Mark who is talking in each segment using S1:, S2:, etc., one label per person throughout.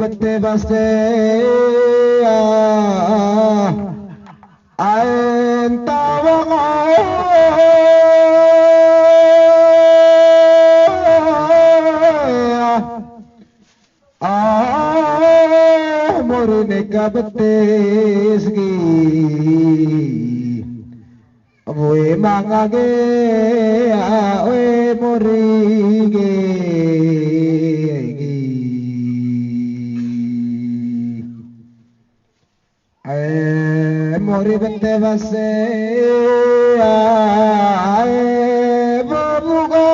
S1: bente baste aen tawang morine kabetes gi we mangage we morige mori bente base babugo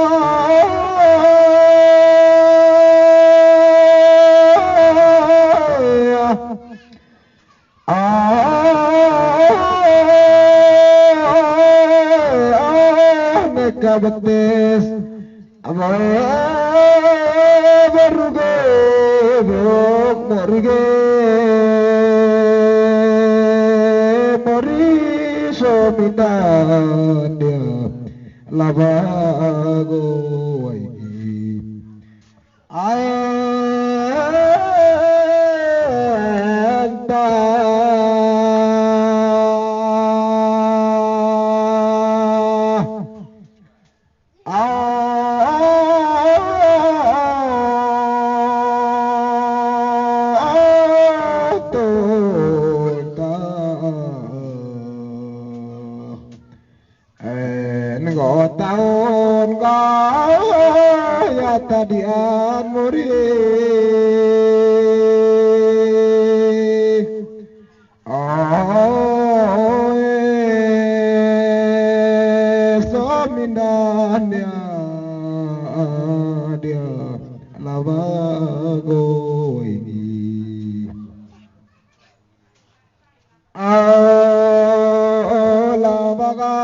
S1: kabetes amoy baruge morige sominanya labago aenda tahun kaya tadian murid sominanya dia lawago ini lawaga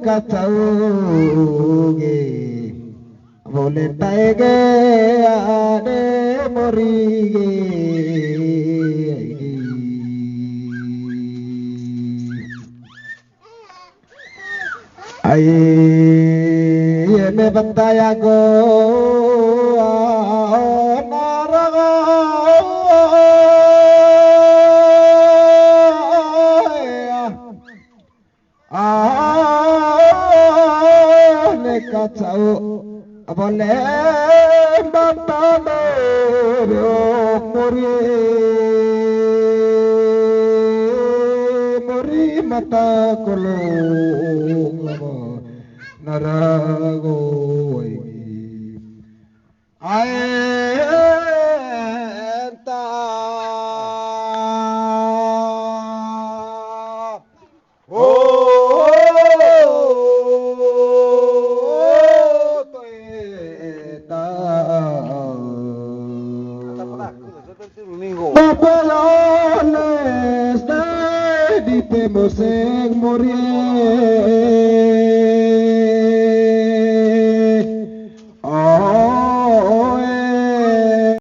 S1: kacauge boleh taige ade morige ai me bantaya go naraga kacau boleh batane muri mata kolong narago aenta Papalones de Moseng Morie